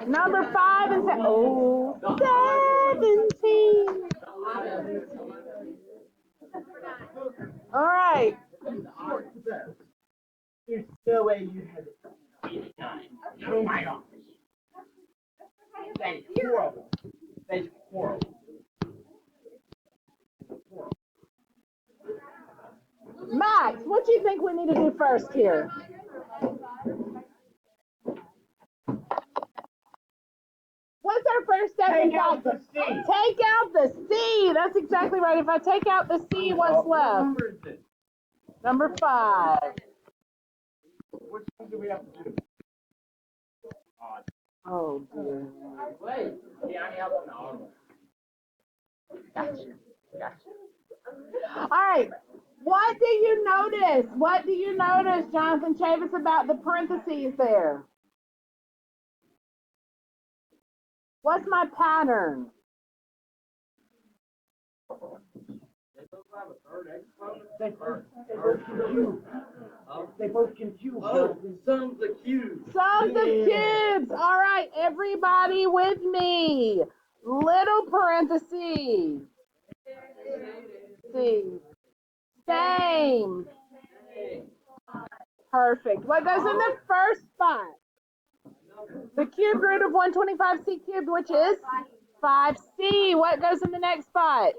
Number 5 and 7. Oh, 17. All right. There's no way you had it. Oh my gosh. That is horrible. That is horrible. Max, what do you think we need to do first here? What's our first step? Take out the C. Take out the C. That's exactly right. If I take out the C, what's left? Number is it? Number 5. Which one do we have to do? Odd. Oh, dear. Wait. Yeah, I have an odd one. Gotcha. All right. What do you notice? What do you notice, Jonathan Chavis, about the parentheses there? What's my pattern? They both confuse. Oh, sums of cubes. Sums of cubes. All right, everybody with me. Little parentheses. See. Same. Perfect. What goes in the first spot? The cube root of 125c cubed, which is 5c. What goes in the next spot?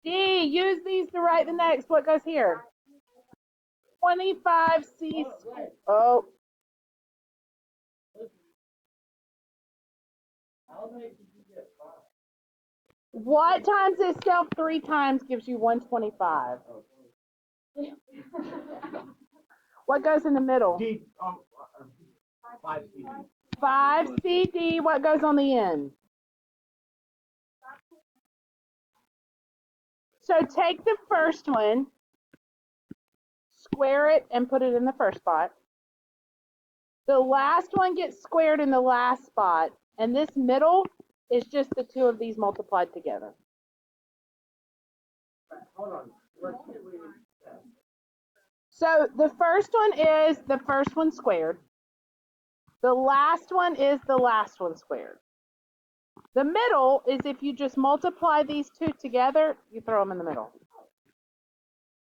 D. Use these to write the next. What goes here? 25c. Oh. What times itself 3 times gives you 125? What goes in the middle? D, 5CD. 5CD. What goes on the end? So take the first one, square it, and put it in the first spot. The last one gets squared in the last spot, and this middle is just the 2 of these multiplied together. Hold on. So the first one is the first one squared. The last one is the last one squared. The middle is if you just multiply these 2 together, you throw them in the middle.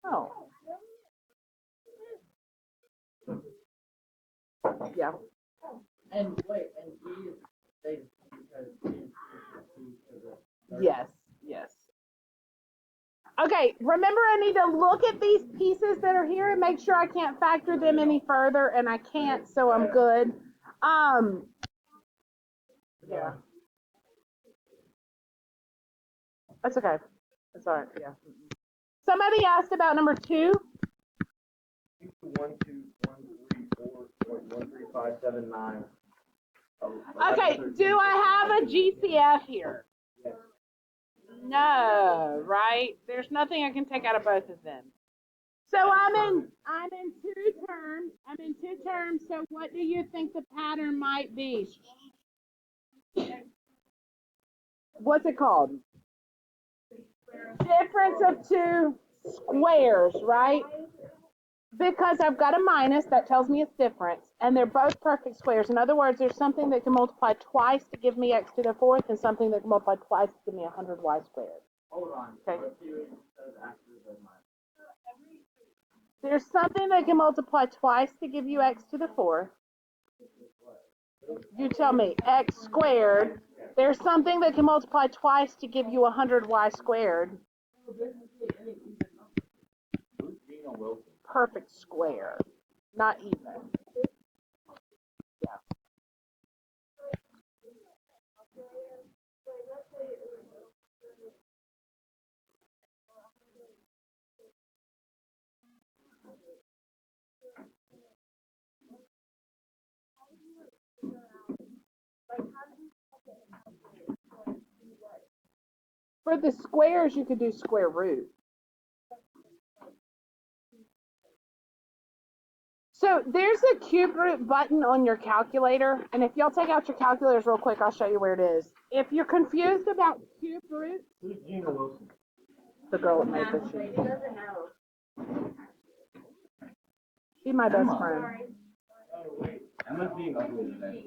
Oh. Yeah. And wait, and D is because Yes, yes. Okay, remember I need to look at these pieces that are here and make sure I can't factor them any further, and I can't, so I'm good. Yeah. That's okay. That's all right, yeah. Somebody asked about number 2. 1, 2, 1, 3, 4, 1, 3, 5, 7, 9. Okay, do I have a GCF here? Yes. No, right? There's nothing I can take out of both of them. So I'm in 2 terms. I'm in 2 terms. So what do you think the pattern might be? What's it called? Difference of 2 squares, right? Because I've got a minus, that tells me it's difference, and they're both perfect squares. In other words, there's something that can multiply twice to give me x to the 4th, and something that can multiply twice to give me 100y squared. Hold on. Okay. There's something that can multiply twice to give you x to the 4th. You tell me, x squared. There's something that can multiply twice to give you 100y squared. Perfect square, not even. Yeah. For the squares, you could do square root. So there's a cube root button on your calculator, and if y'all take out your calculators real quick, I'll show you where it is. If you're confused about cube root, Who's Gina Wilson? the girl that made this sheet. She's my best friend. Oh, wait. Emma's being ugly today.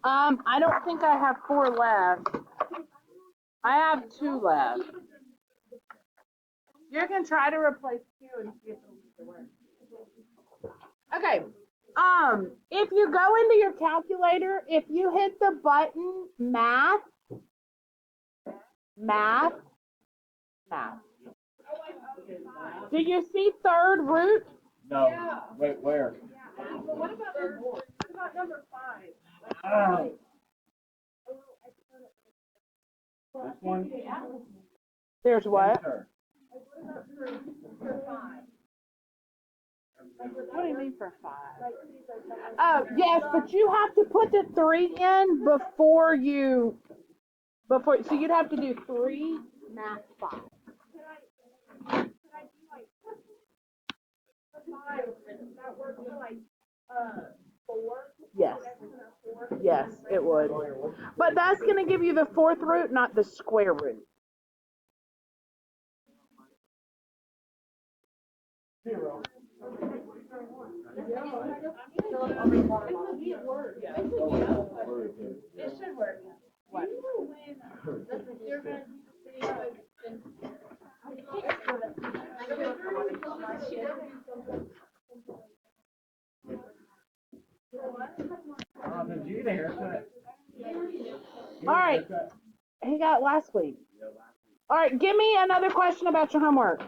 I don't think I have 4 left. I have 2 left. You can try to replace Q and see if it'll work. Okay. If you go into your calculator, if you hit the button math. Do you see third root? No. Yeah. Wait, where? Yeah. But what about number 5? This one? There's what? For 5. What do you mean for 5? Oh, yes, but you have to put the 3 in before, so you'd have to do 3 math 5. Could I do like 5? That works for like 4? Yes. Yes, it would. But that's going to give you the 4th root, not the square root. 0. It should work. What? Did you get a haircut? All right. He got it last week. All right, give me another question about your homework.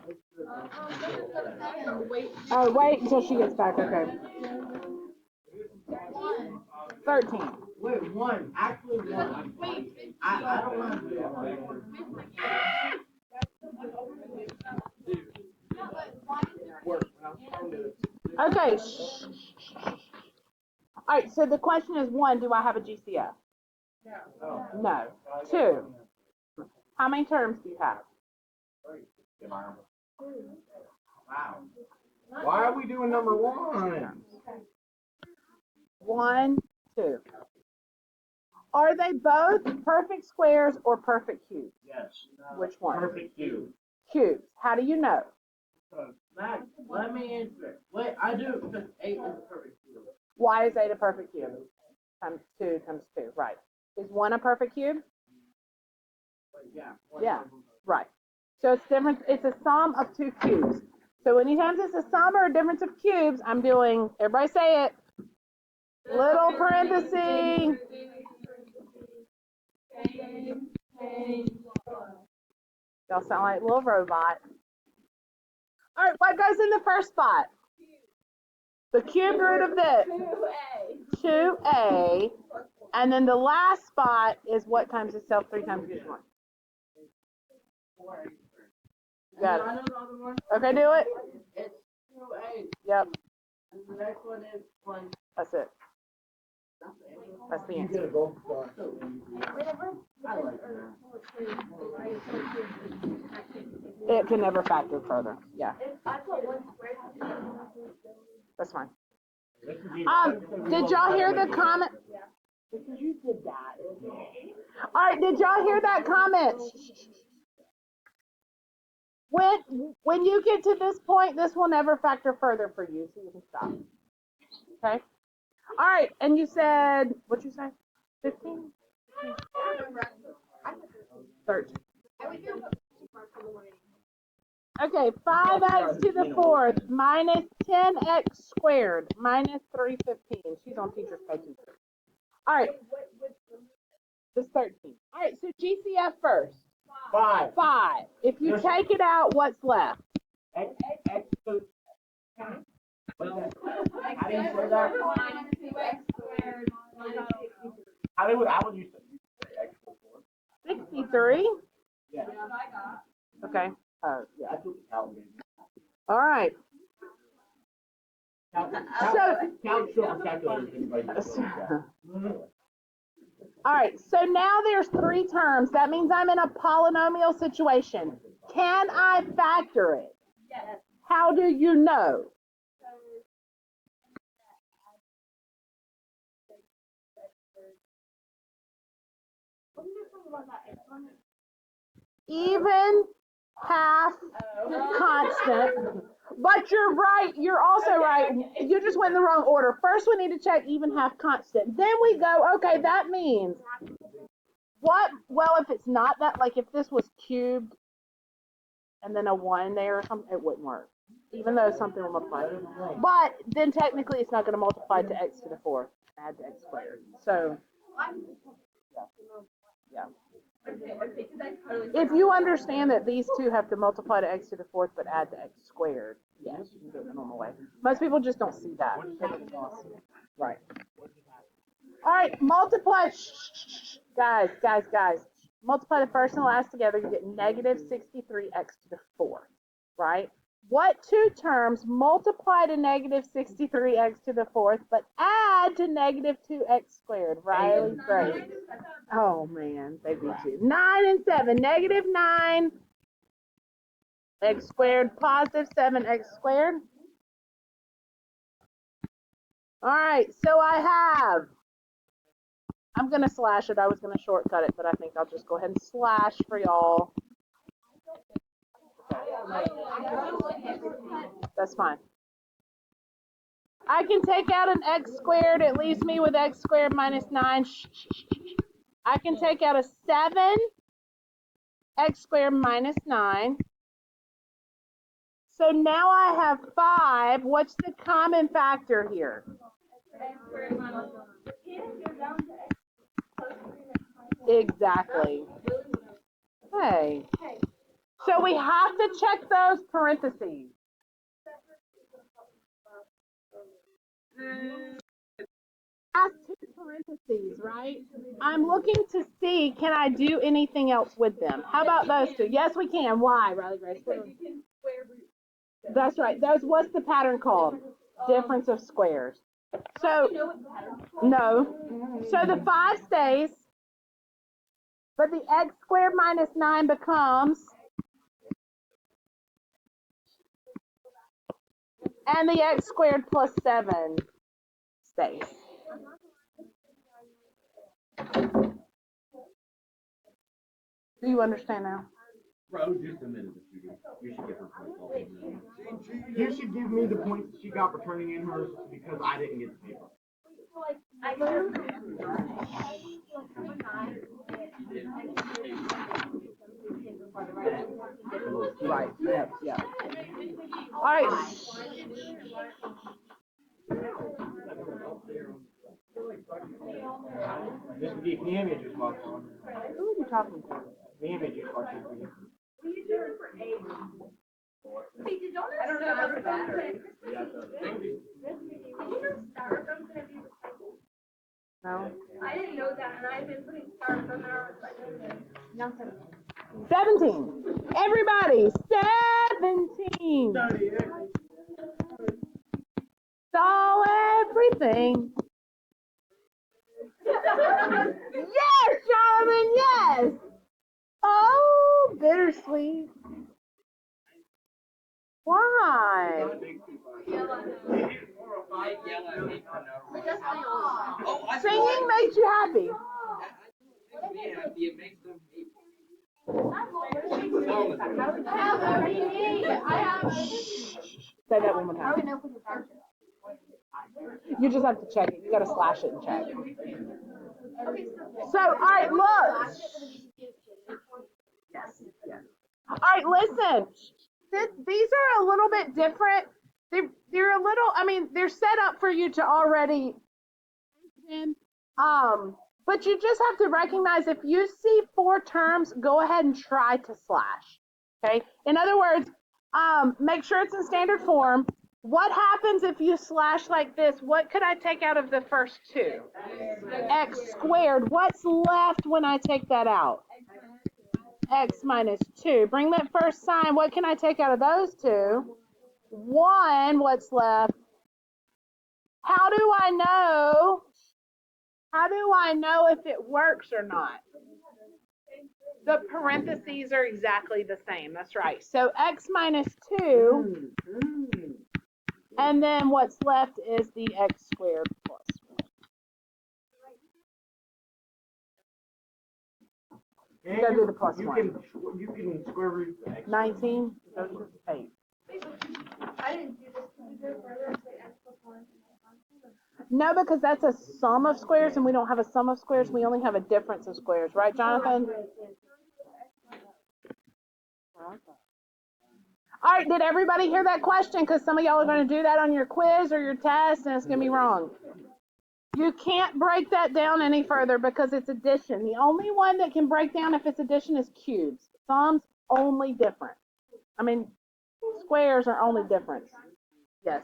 Oh, wait until she gets back. Okay. 13. Wait, 1. Actually, 1. I don't want to do it. Okay. All right, so the question is 1, do I have a GCF? No. 2, how many terms do you have? Wow. Why are we doing number 1? 1, 2. Are they both perfect squares or perfect cubes? Yes. Which one? Perfect cube. Cubes. How do you know? Max, let me answer. Wait, I do, because 8 is a perfect cube. Why is 8 a perfect cube? Times 2 times 2, right. Is 1 a perfect cube? Yeah. Yeah, right. So it's different. It's a sum of 2 cubes. So anytime it's a sum or a difference of cubes, I'm doing, everybody say it, little parenthesis. Y'all sound like little robot. All right, what goes in the first spot? The cube root of this. 2a. And then the last spot is what times itself 3 times each one. Got it. Okay, do it. It's 2a. Yep. And the next one is 1. That's it. That's the answer. It can never factor further. Yeah. That's fine. Did y'all hear the comment? Because you did that. All right, did y'all hear that comment? When you get to this point, this will never factor further for you, so you can stop. Okay? All right, and you said, what'd you say? 15? 13. Okay, 5x to the 4th minus 10x squared minus 315. She's on teacher's pay teacher. All right. This 13. All right, so GCF first. 5. 5. If you take it out, what's left? X. Well, how do you say that? Minus 2x squared minus 63. How would you say X before? 63? Yeah. That's what I got. Okay. Yeah. That's what the calculator. All right. All right, so now there's 3 terms. That means I'm in a polynomial situation. Can I factor it? Yes. How do you know? Even, half, constant. But you're right. You're also right. You just went in the wrong order. First, we need to check even, half, constant. Then we go, okay, that means what? Well, if it's not that, like if this was cubed and then a 1 there or something, it wouldn't work. Even though something will multiply. But then technically it's not going to multiply to x to the 4th, add to x squared. So, yeah. If you understand that these two have to multiply to x to the 4th but add to x squared, yes, you can do it the normal way. Most people just don't see that. Right. All right, multiply. Guys. Multiply the first and last together, you get negative 63x to the 4th, right? What two terms multiply to negative 63x to the 4th but add to negative 2x squared? Riley, great. Oh, man, they beat you. 9 and 7, negative 9x squared, positive 7x squared. All right, so I have, I'm going to slash it. I was going to shortcut it, but I think I'll just go ahead and slash for y'all. That's fine. I can take out an x squared. It leaves me with x squared minus 9. I can take out a 7, x squared minus 9. So now I have 5. What's the common factor here? Exactly. Hey. So we have to check those parentheses. Last two parentheses, right? I'm looking to see, can I do anything else with them? How about those two? Yes, we can. Why, Riley Grace? That's right. Those, what's the pattern called? Difference of squares. So, no. So the 5 stays, but the x squared minus 9 becomes, and the x squared plus 7 stays. Do you understand now? Bro, just a minute. You should give her points. You should give me the points that she got for turning in hers because I didn't get the paper. Right. Yeah. All right. This would be the image is what's on. Who are you talking to? The image is what's on. Hey, you don't know styrofoam's gonna be recycled? No. I didn't know that, and I've been putting styrofoam in our recycling. 17. Everybody, 17. Saw everything. Yes, Jonathan, yes. Oh, bittersweet. Why? Singing makes you happy. It makes them hate. Say that one more time. You just have to check it. You got to slash it and check. So, all right, look. Yes. All right, listen. These are a little bit different. They're a little, I mean, they're set up for you to already, but you just have to recognize if you see 4 terms, go ahead and try to slash. Okay. In other words, make sure it's in standard form. What happens if you slash like this? What could I take out of the first 2? X squared. What's left when I take that out? X minus 2. Bring that first sign. What can I take out of those 2? 1. What's left? How do I know? How do I know if it works or not? The parentheses are exactly the same. That's right. So x minus 2. And then what's left is the x squared plus 1. You gotta do the plus 1. You can square root 19? 8. No, because that's a sum of squares, and we don't have a sum of squares. We only have a difference of squares, right, Jonathan? All right, did everybody hear that question? Because some of y'all are going to do that on your quiz or your test, and it's going to be wrong. You can't break that down any further because it's addition. The only one that can break down if it's addition is cubes. Sums, only different. I mean, squares are only difference. Yes.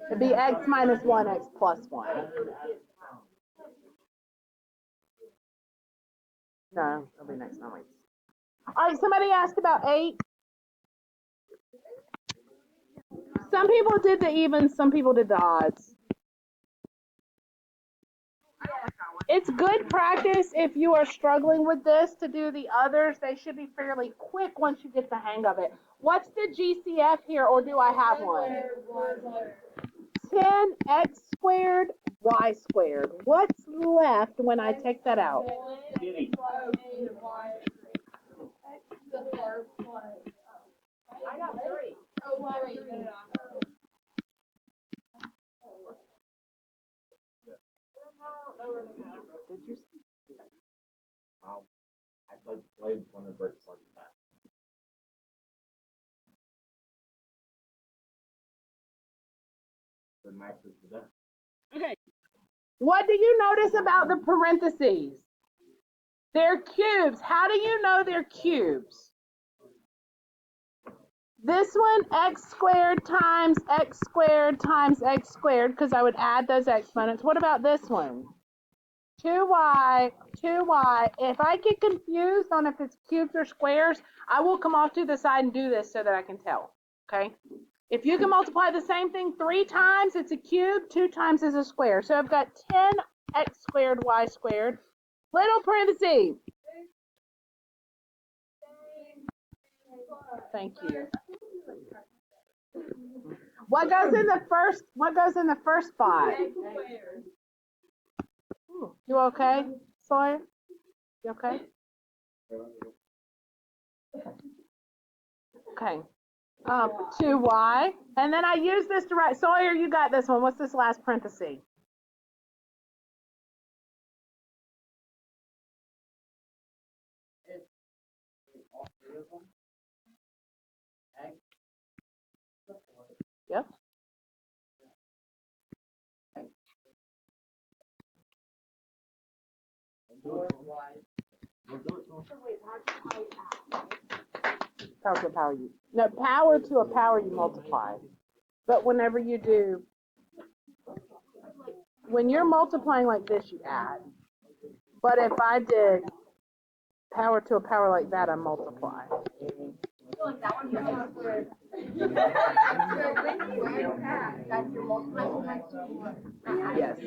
It'd be x minus 1, x plus 1. No, it'll be next time. All right, somebody asked about 8. Some people did the evens, some people did the odds. It's good practice if you are struggling with this to do the others. They should be fairly quick once you get the hang of it. What's the GCF here, or do I have one? 10x squared, y squared. What's left when I take that out? I got 3. Did you? I played one of the birds like that. The max is the best. Okay. What do you notice about the parentheses? They're cubes. How do you know they're cubes? This one, x squared times x squared times x squared, because I would add those exponents. What about this one? 2y, 2y. If I get confused on if it's cubes or squares, I will come off to the side and do this so that I can tell, okay? If you can multiply the same thing 3 times, it's a cube, 2 times is a square. So I've got 10x squared y squared, little parentheses. Thank you. What goes in the first spot? You okay, Sawyer? You okay? Okay. 2y. And then I use this to write, Sawyer, you got this one. What's this last parenthesis? Yep. Power to a power you. No, power to a power you multiply. But whenever you do, when you're multiplying like this, you add. But if I did power to a power like that, I multiply. Yes.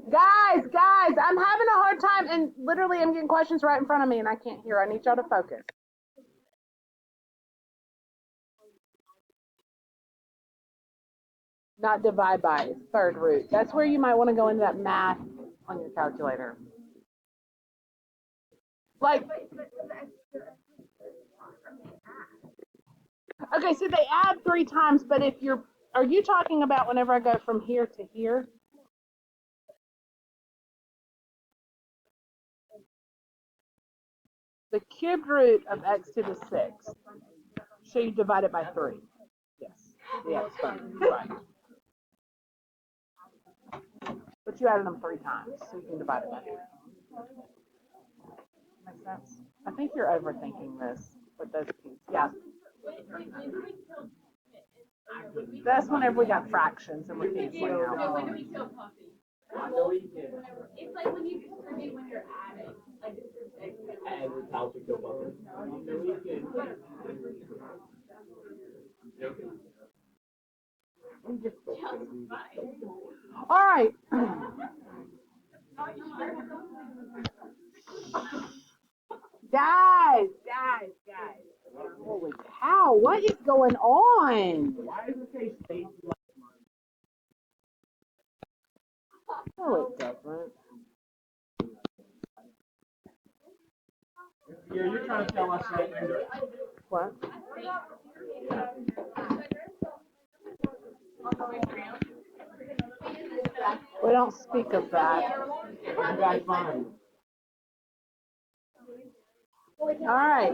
Guys, I'm having a hard time, and literally I'm getting questions right in front of me, and I can't hear. I need y'all to focus. Not divide by, it's third root. That's where you might want to go into that math on your calculator. Like, okay, so they add 3 times, but if are you talking about whenever I go from here to here? The cubed root of x to the 6th. So you divide it by 3. Yes, the exponent, right. But you added them 3 times, so you can divide it by 3. Makes sense? I think you're overthinking this with those keys. Yeah. That's whenever we got fractions and we're canceling out. No, when do we kill puppy? It's like when you distribute when you're adding. Like All right. Guys. Holy cow, what is going on? Why does it say state? No, it doesn't. Yeah, you're trying to tell us that. What? We don't speak of that. You guys find? All right.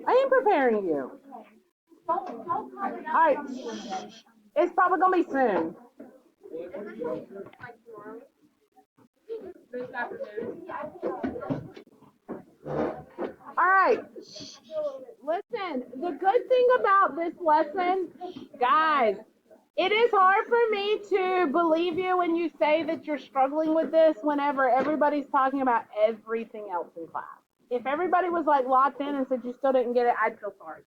I am preparing you. All right. It's probably going to be soon. All right. Listen, the good thing about this lesson, guys, it is hard for me to believe you when you say that you're struggling with this whenever everybody's talking about everything else in class. If everybody was like locked in and said you still didn't get it, I'd feel sorry.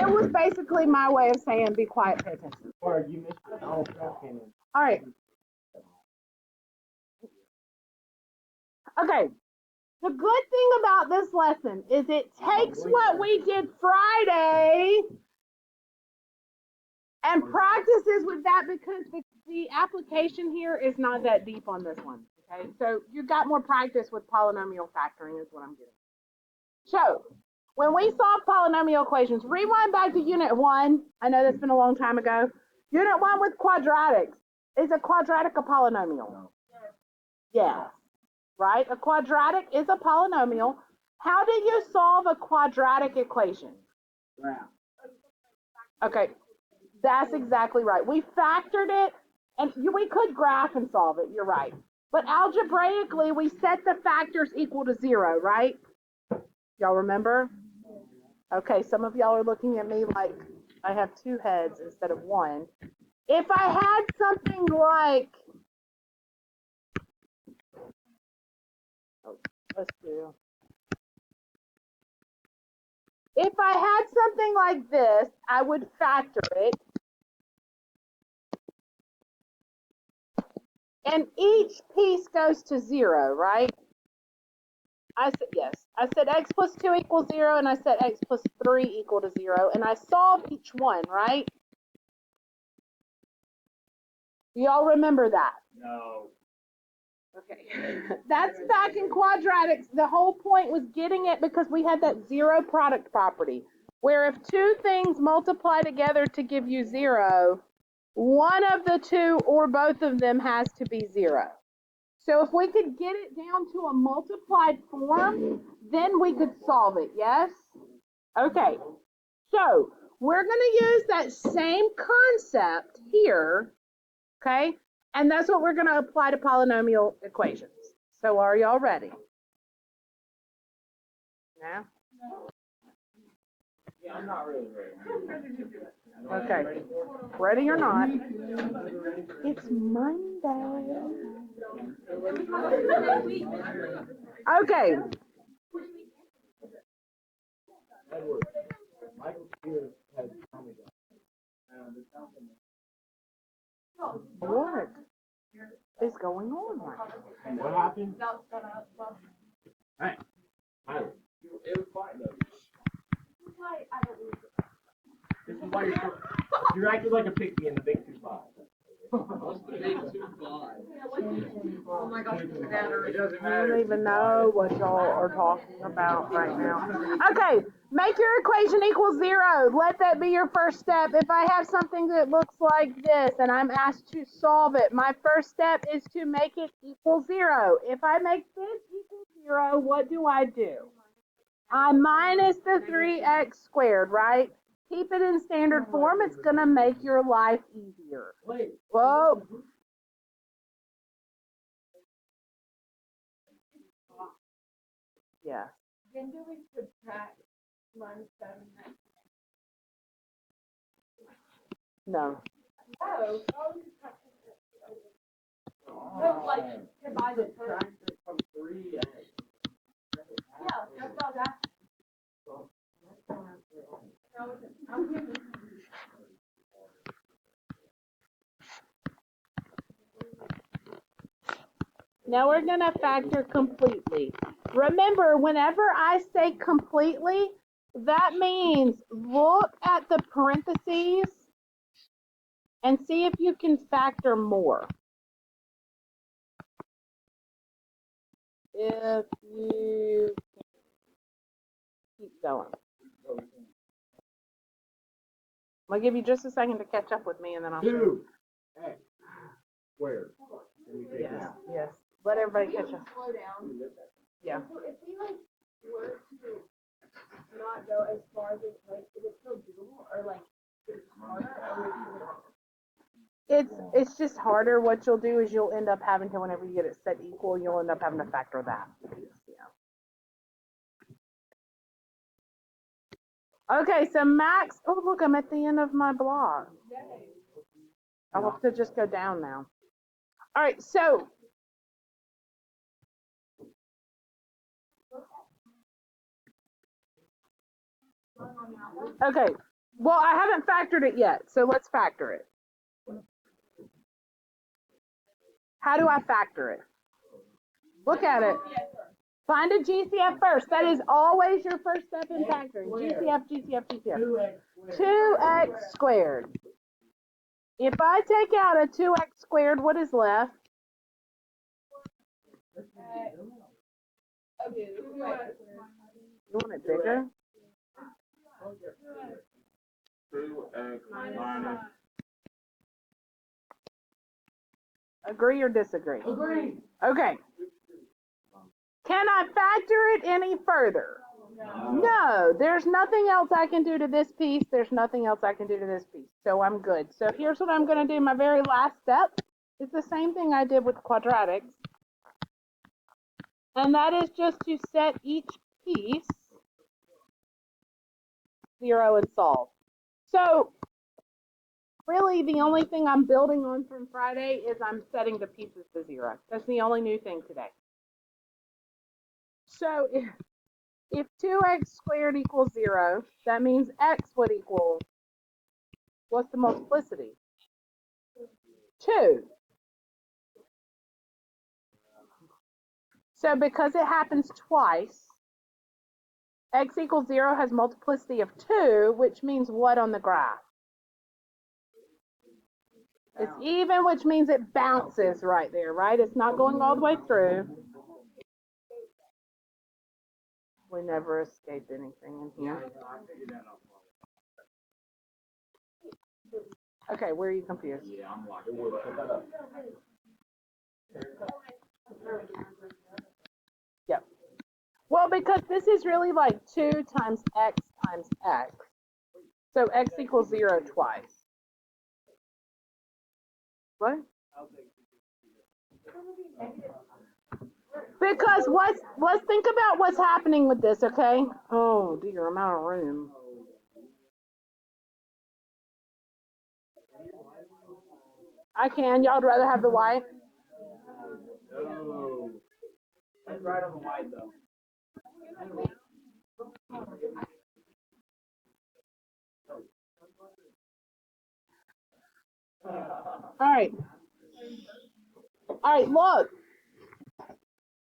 It was basically my way of saying be quiet, pay attention. Or you missed it. Oh, okay. All right. Okay. The good thing about this lesson is it takes what we did Friday and practices with that because the application here is not that deep on this one. Okay, so you got more practice with polynomial factoring is what I'm getting. So when we solve polynomial equations, rewind back to unit 1. I know that's been a long time ago. Unit 1 with quadratics. Is a quadratic a polynomial? Yes. Right? A quadratic is a polynomial. How do you solve a quadratic equation? Okay, that's exactly right. We factored it, and we could graph and solve it. You're right. But algebraically, we set the factors equal to 0, right? Y'all remember? Okay, some of y'all are looking at me like I have 2 heads instead of 1. If I had something like, if I had something like this, I would factor it. And each piece goes to 0, right? I said yes. I said x plus 2 equals 0, and I said x plus 3 equal to 0, and I solved each one, right? Y'all remember that? No. Okay. That's back in quadratics. The whole point was getting it because we had that 0 product property, where if 2 things multiply together to give you 0, one of the 2 or both of them has to be 0. So if we could get it down to a multiplied form, then we could solve it, yes? Okay, so we're going to use that same concept here, okay? And that's what we're going to apply to polynomial equations. So are y'all ready? No? Yeah, I'm not really ready. Okay, ready or not, it's Monday. Okay. What is going on right now? What happened? Hey. It was fine though. This is why you're acting like a pygmy in the big 2-5. What's the big 2-5? Oh my gosh, it doesn't matter. I don't even know what y'all are talking about right now. Okay, make your equation equal 0. Let that be your first step. If I have something that looks like this and I'm asked to solve it, my first step is to make it equal 0. If I make this equal 0, what do? I minus the 3x squared, right? Keep it in standard form. It's going to make your life easier. Whoa. Yeah. Then do we subtract minus 7? No. Oh. So like divide it From 3x. Yeah, that's all that. Now we're going to factor completely. Remember, whenever I say completely, That means look at the parentheses and see if you can factor more. If you keep going. I'll give you just a second to catch up with me and then I'll show you. 2x squared. Yes, yes. Let everybody catch up. Slow down. Yeah. So if we like were to not go as far as it, like, is it still doable or like it's harder or It's just harder. What you'll do is you'll end up having to, whenever you get it set equal, you'll end up having to factor that. Yeah. Okay, so max, oh look, I'm at the end of my block. I'll have to just go down now. All right, so okay, well, I haven't factored it yet, so let's factor it. How do I factor it? Look at it. Find a GCF first. That is always your first step in factoring. GCF, GCF, GCF. 2x squared. If I take out a 2x squared, what is left? You want it bigger? 2x minus. Agree or disagree? Agree. Okay. Can I factor it any further? No, there's nothing else I can do to this piece. There's nothing else I can do to this piece. So I'm good. So here's what I'm going to do. My very last step is the same thing I did with quadratics. And that is just to set each piece 0 and solve. So really the only thing I'm building on from Friday is I'm setting the pieces to 0. That's the only new thing today. So if 2x squared equals 0, that means x would equal, what's the multiplicity? 2. So because it happens twice, x equals 0 has multiplicity of 2, which means what on the graph? It's even, which means it bounces right there, right? It's not going all the way through. We never escape anything in here. Okay, where are you confused? Yeah, I'm like, Yep. Well, because this is really like 2 times x times x. So x equals 0 twice. What? Because let's think about what's happening with this, okay? Oh dear, I'm out of room. I can. Y'all would rather have the white? no. That's right on the white though. All right, look.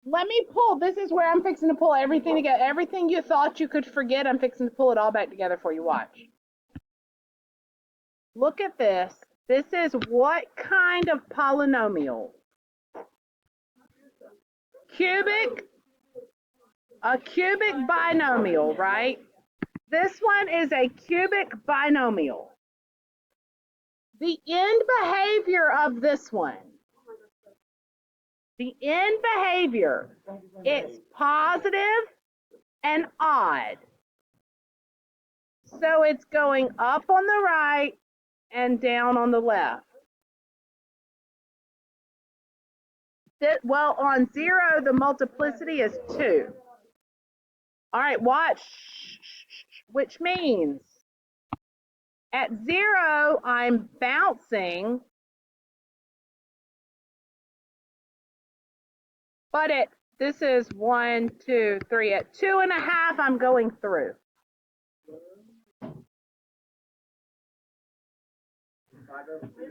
Let me pull. This is where I'm fixing to pull everything together. Everything you thought you could forget, I'm fixing to pull it all back together for you. Watch. Look at this. This is what kind of polynomial? Cubic. A cubic binomial, right? This one is a cubic binomial. The end behavior of this one. The end behavior, it's positive and odd. So it's going up on the right and down on the left. Well, on 0, the multiplicity is 2. All right, watch, which means at 0, I'm bouncing, but this is 1, 2, 3. At 2.5, I'm going through.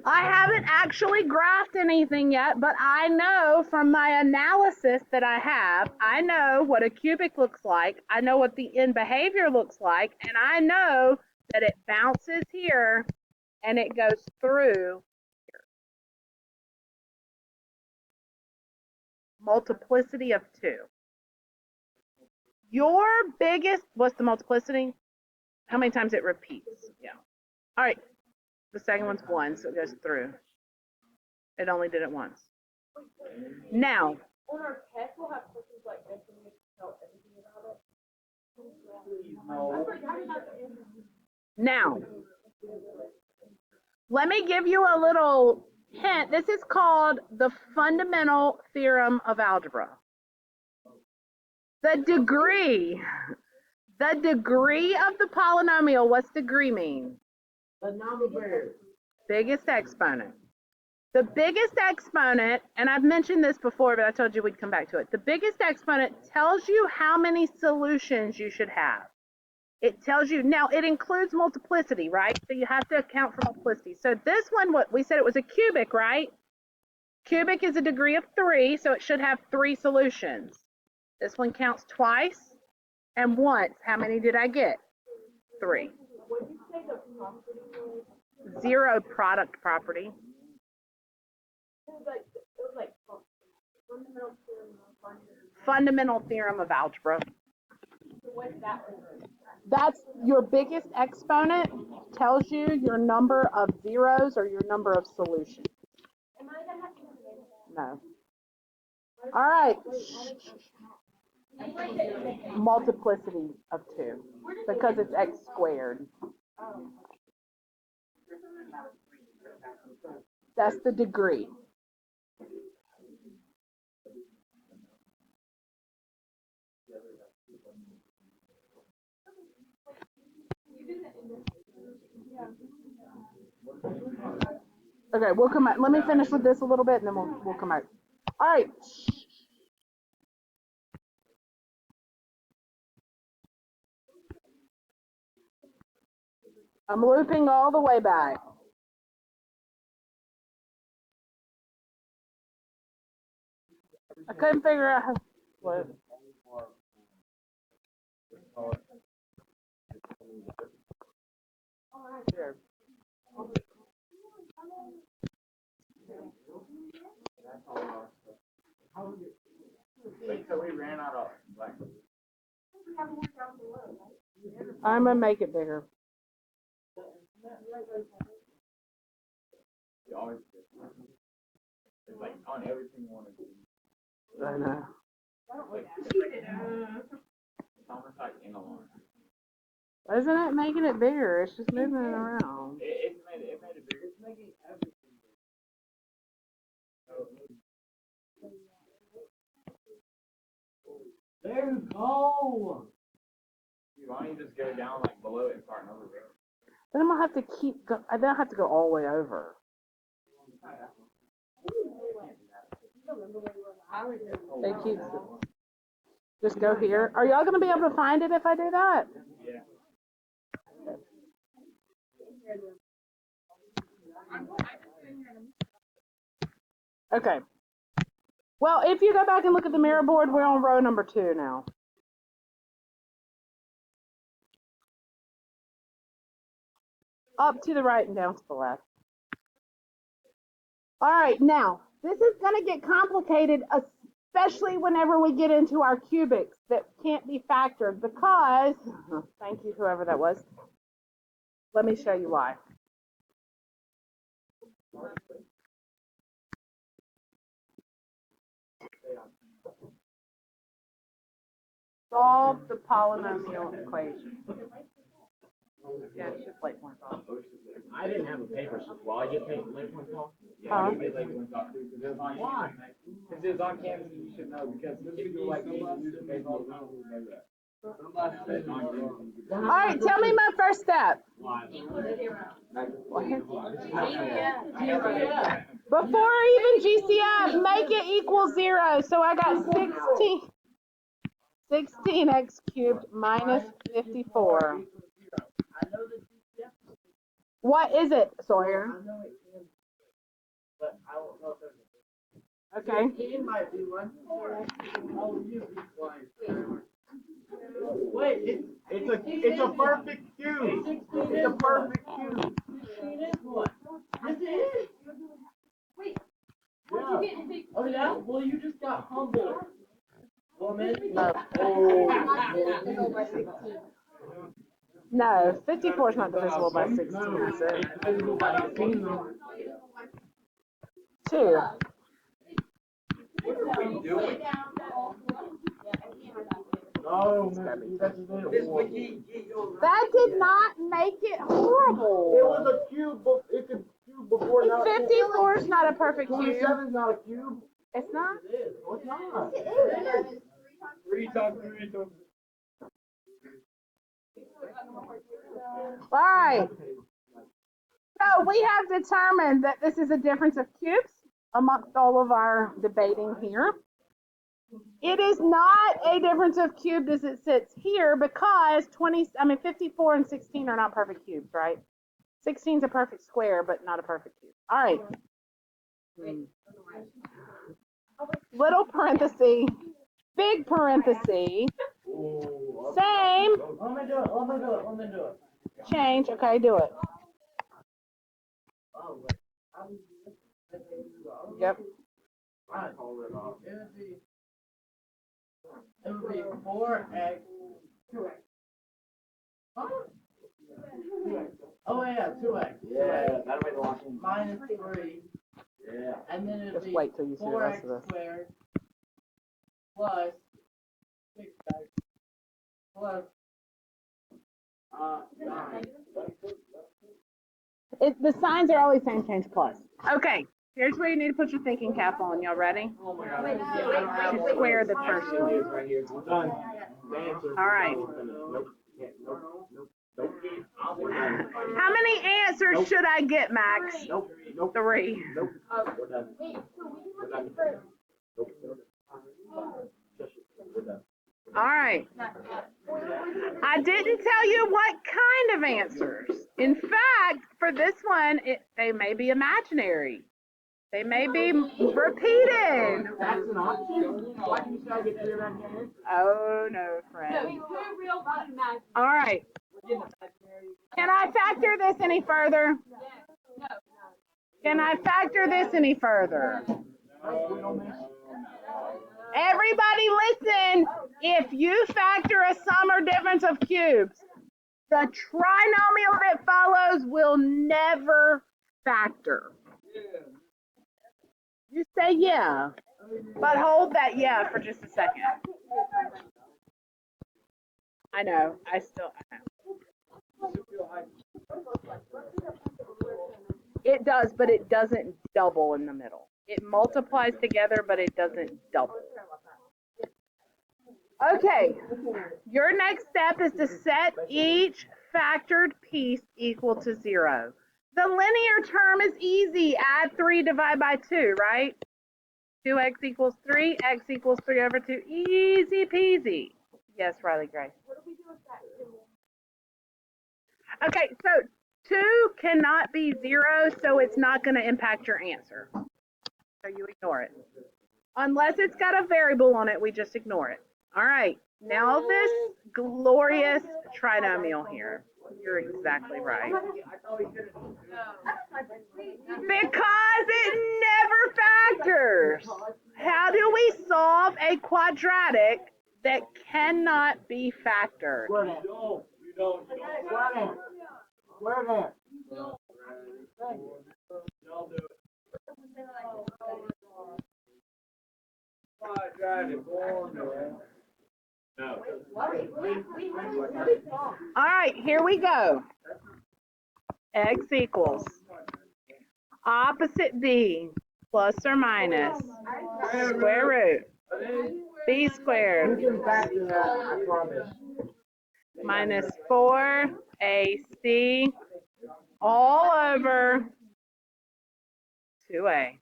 I haven't actually graphed anything yet, but I know from my analysis that I know what a cubic looks like, I know what the end behavior looks like, and I know that it bounces here and it goes through here. Multiplicity of 2. Your biggest, what's the multiplicity? How many times it repeats? Yeah. All right. The second one's 1, so it goes through. It only did it once. Now, On our test, we'll have questions like this and we can tell everything about it. now, let me give you a little hint. This is called the fundamental theorem of algebra. The degree of the polynomial, what's degree mean? The number. Biggest exponent. The biggest exponent, and I've mentioned this before, but I told you we'd come back to it. The biggest exponent tells you how many solutions you should have. It tells you, now it includes multiplicity, right? So you have to account for multiplicity. So this one, what we said it was a cubic, right? Cubic is a degree of 3, so it should have 3 solutions. This one counts twice and once. How many did I get? 3. What did you say the property was? 0 product property. It was like fundamental theorem of algebra. Fundamental theorem of algebra. So what's that one? That's your biggest exponent, tells you your number of zeros or your number of solutions. Am I gonna have to do it? No. All right. Multiplicity of 2 because it's x squared. That's the degree. Okay, we'll come back. Let me finish with this a little bit and then we'll come back. All right. I'm looping all the way back. I couldn't figure out how. What? Here. Wait till we ran out of black. I'm gonna make it bigger. You always it's like on everything you want to do. I know. It's almost like in a line. Isn't it making it bigger? It's just moving it around. It made it bigger. It's making everything bigger. There you go. Why don't you just go down like below it and start over there? Then I'm gonna have to keep. I don't have to go all the way over. They keep. Just go here. Are y'all gonna be able to find it if I do that? Yeah. Okay. Well, if you go back and look at the mirror board, we're on row number 2 now. Up to the right and down to the left. All right, now, this is going to get complicated, especially whenever we get into our cubics that can't be factored because, thank you, whoever that was. Let me show you why. Solve the polynomial equation. Yeah, it's just like one solve. I didn't have a paper supply. I get paid late one talk. Yeah, Huh? I get paid late one talk too. Why? Because it's on campus and you should know because people like me use the paper all the time. All right, tell me my first step. Before even GCF, make it equal 0. So I got 16x cubed minus 54. What is it, Sawyer? but I don't know if there's Okay. 16 might be one. Oh, you be quiet. Wait, it's a perfect cube. It's a perfect cube. 16 is one. Yes, it is. Wait. Yeah. Oh yeah? Well, you just got humbled. Woman. No. No, 54 is not divisible by 16, is it? It's divisible by 18. 2. What are we doing? No, that's That did not make it horrible. It was a cube. It's a cube before now. 54 is not a perfect cube. 27 is not a cube. It's not? It is. No, it's not. It is. 3 times 3 times. All right. So we have determined that this is a difference of cubes amongst all of our debating here. It is not a difference of cubes as it sits here because 54 and 16 are not perfect cubes, right? 16 is a perfect square, but not a perfect cube. All right. Little parenthesis, big parenthesis, same, Let me do it. change. Okay, do it. Yep. It would be 4x. Huh? Oh yeah, 2x. Yeah, that'll make the last one. Minus 3. Yeah. And then it would Just be wait till you see the rest 4x of this. squared plus 6x plus 9. The signs are always same, change plus. Okay, here's where you need to put your thinking cap on. Y'all ready? Oh my god. To square the first one. Right here. I'm done. All right. How many answers should I get, Max? Nope. 3. Nope. We're done. We're done. All right. I didn't tell you what kind of answers. In fact, for this one, they may be imaginary. They may be repeated. That's an option? Why do you say I get 3 imaginary? Oh, no, friend. Real fun, man. All right. Can I factor this any further? No. Can I factor this any further? Everybody listen. If you factor a sum or difference of cubes, the trinomial that follows will never factor. You say yeah, but hold that yeah for just a second. I know. I know. It does, but it doesn't double in the middle. It multiplies together, but it doesn't double. Okay, your next step is to set each factored piece equal to 0. The linear term is easy. Add 3, divide by 2, right? 2x equals 3, x equals 3 over 2. Easy peasy. Yes, Riley Gray. Okay, so 2 cannot be 0, so it's not going to impact your answer. So you ignore it. Unless it's got a variable on it, we just ignore it. All right, now this glorious trinomial here. You're exactly right. Because it never factors. How do we solve a quadratic that cannot be factored? Where there? All right, here we go. X equals opposite b plus or minus square root b squared I promise. minus 4ac all over 2a.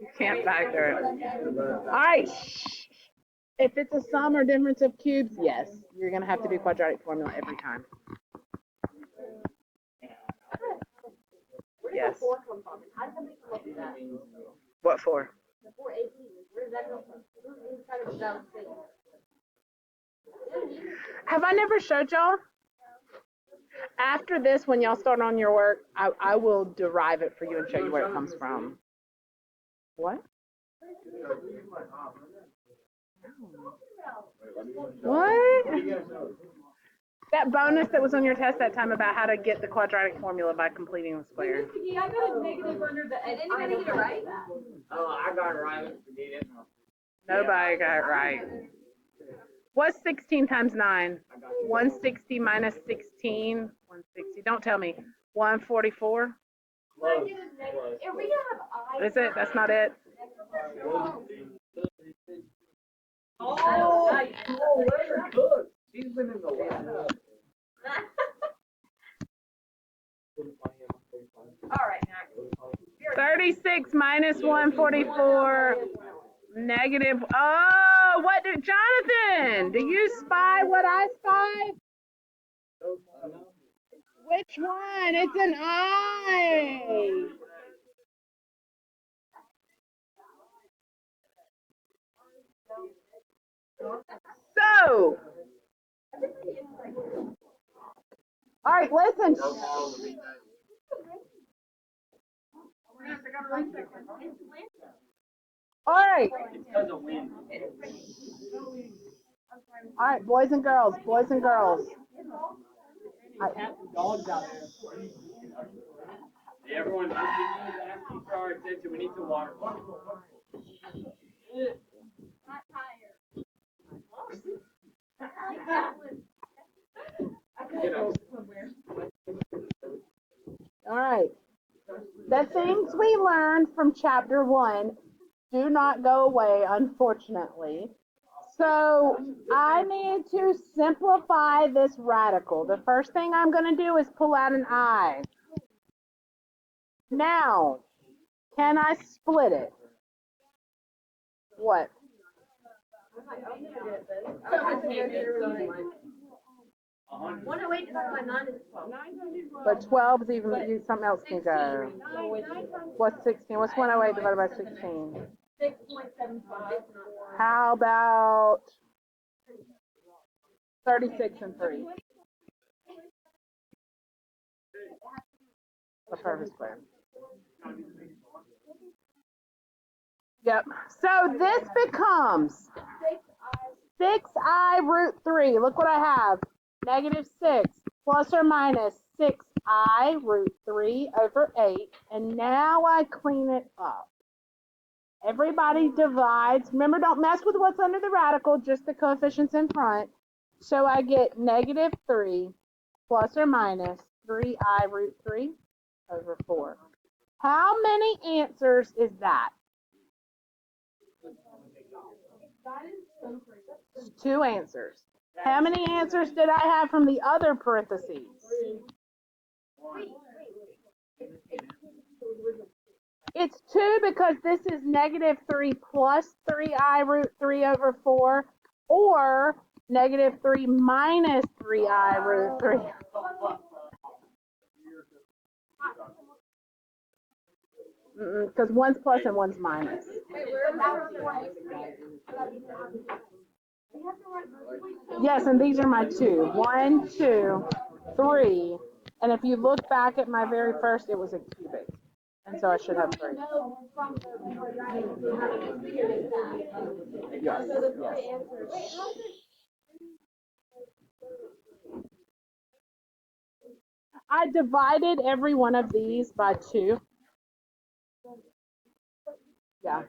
You can't factor it. All right. If it's a sum or difference of cubes, yes, you're going to have to do quadratic formula every time. Yes. 4 come from? How did somebody come up with that? What for? The 418. Where does that come from? Who's kind of that thing? Have I never showed y'all? After this, when y'all start on your work, I will derive it for you and show you where it comes from. What? What? That bonus that was on your test that time about how to get the quadratic formula by completing the square. Yeah, I got a negative under the. And anybody get it right? Oh, I got it right. Forget it. Nobody got it right. What's 16 times 9? 160 minus 16. 160. Don't tell me. 144. Close. If we don't have eyes. Is it? That's not it. Oh, nice. Oh, let her cook. She's been in the lab. All right, next. 36 minus 144. Negative. Oh, what did Jonathan? Do you spy what I spy? Which one? It's an I. So, all right, listen. All right. It's because of wind. All right, boys and girls, boys and girls. Cats and dogs out there. Hey, everyone, just ask for our attention. We need some water. All right. The things we learned from chapter 1 do not go away, unfortunately. So I need to simplify this radical. The first thing I'm going to do is pull out an I. Now, can I split it? What? But 12 is even, something else can go. What's 16? What's 108 divided by 16? 6.75. How about 36 and 3? A perfect square. Yep. So this becomes 6i root 3. Look what I have. Negative 6 plus or minus 6i root 3 over 8. And now I clean it up. Everybody divides. Remember, don't mess with what's under the radical, just the coefficients in front. So I get negative 3 plus or minus 3i root 3 over 4. How many answers is that? It's 2 answers. How many answers did I have from the other parentheses? It's 2 because this is negative 3 plus 3i root 3 over 4, or negative 3 minus 3i root 3. Because one's plus and one's minus. Yes, and these are my 2. 1, 2, 3. And if you look back at my very first, it was a cubic. And so I should have 3. Yes, yes. I divided every one of these by 2. Yeah.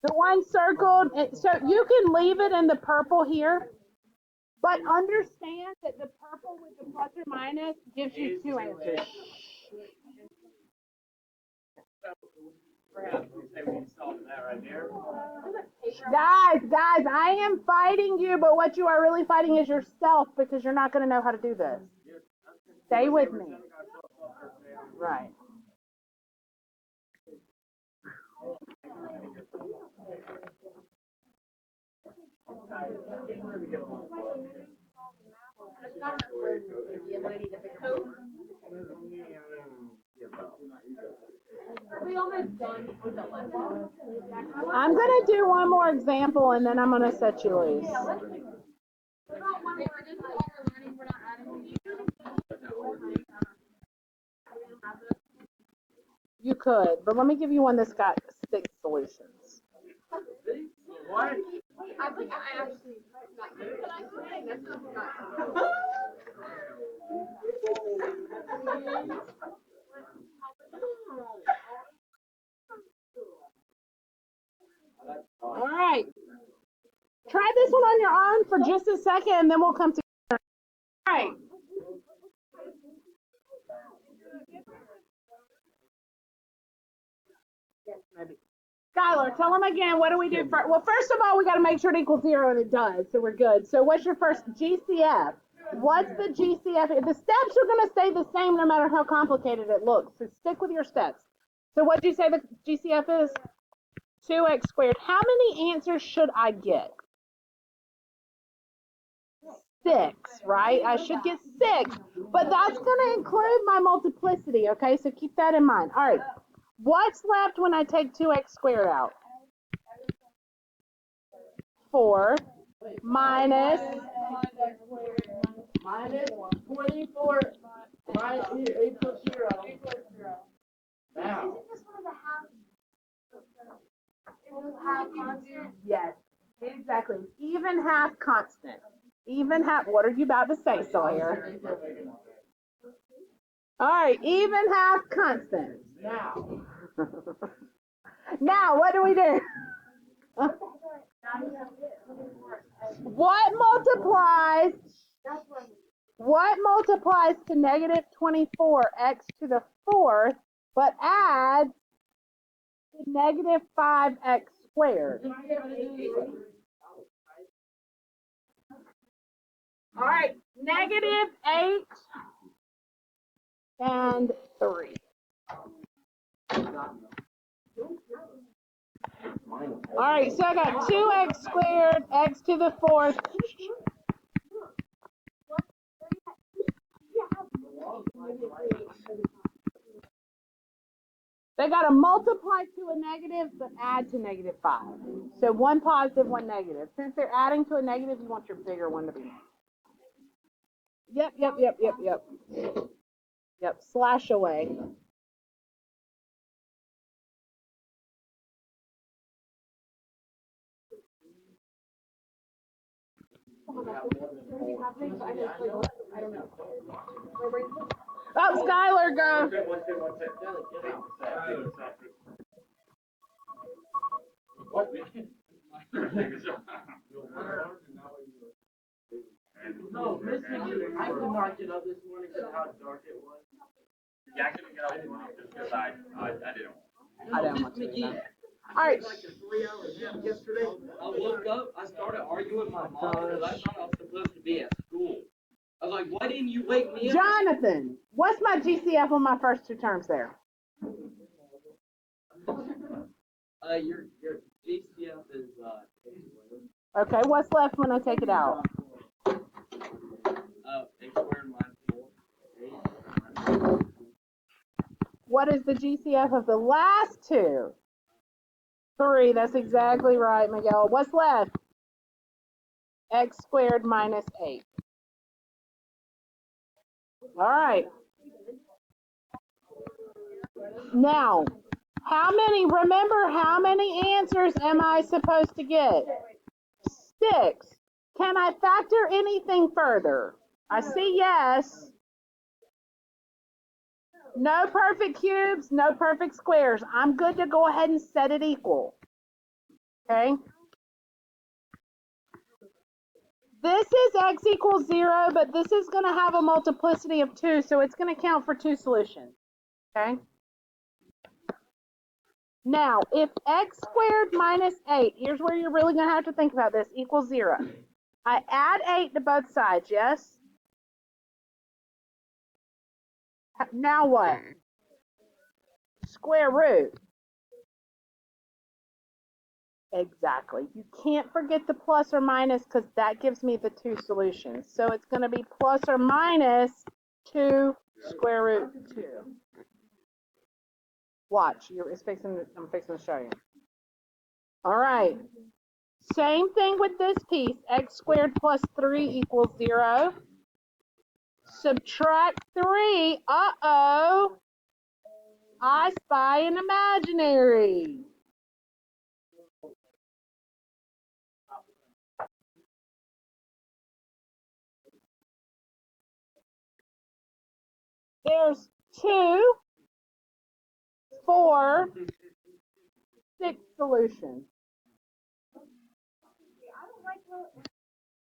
The one circled, so you can leave it in the purple here, but understand that the purple with the plus or minus gives you 2 answers. Guys, I am fighting you, but what you are really fighting is yourself because you're not going to know how to do this. Stay with me. Right. Are we almost done with the lesson? I'm going to do one more example and then I'm going to set you loose. What about one more? This is all we're learning. We're not adding. You could, but let me give you one that's got 6 solutions. What? I think I actually. Can I say that's not? All right. Try this one on your own for just a second and then we'll come together. All right. Skylar, tell them again, what do we do first? Well, first of all, we got to make sure it equals 0, and it does, so we're good. So what's your first GCF? What's the GCF? The steps are going to stay the same no matter how complicated it looks, so stick with your steps. So what do you say the GCF is? 2x squared. How many answers should I get? 6, right? I should get 6, but that's going to include my multiplicity, okay? So keep that in mind. All right. What's left when I take 2x squared out? 4 minus 24 minus 8 plus 0. Now. yes, exactly. Even half constant. Even half. What are you about to say, Sawyer? All right, even half constant. Now. Now, what do we do? What multiplies? What multiplies to negative 24x to the 4th, but adds to negative 5x squared? All right, negative 8 and 3. All right, so I got 2x squared, x to the 4th. They got to multiply to a negative, but add to negative 5. So one positive, one negative. Since they're adding to a negative, you want your bigger one to be. Yep. Yep, slash away. Oh, Skylar, go. What? No, Miss McGee, I could not get up this morning because of how dark it was. Yeah, I couldn't get up this morning just because I didn't. I don't want to. All right. Like a 3-hour nap yesterday. I woke up, I started arguing with my mom because I thought I was supposed to be at school. I was like, why didn't you wake me up? Jonathan, what's my GCF on my first 2 terms there? Your GCF is Okay, what's left when I take it out? x squared minus 4. What is the GCF of the last 2? 3, that's exactly right, Miguel. What's left? X squared minus 8. All right. Now, remember how many answers am I supposed to get? 6. Can I factor anything further? I see yes. No perfect cubes, no perfect squares. I'm good to go ahead and set it equal. Okay? This is x equals 0, but this is going to have a multiplicity of 2, so it's going to count for 2 solutions. Okay? Now, if x squared minus 8, here's where you're really going to have to think about this, equals 0. I add 8 to both sides, yes? Now what? Square root. Exactly. You can't forget the plus or minus because that gives me the 2 solutions. So it's going to be plus or minus 2 square root 2. Watch, I'm fixing to show you. All right. Same thing with this piece. X squared plus 3 equals 0. Subtract 3. Uh-oh. I spy an imaginary. There's 2, 4, 6 solutions.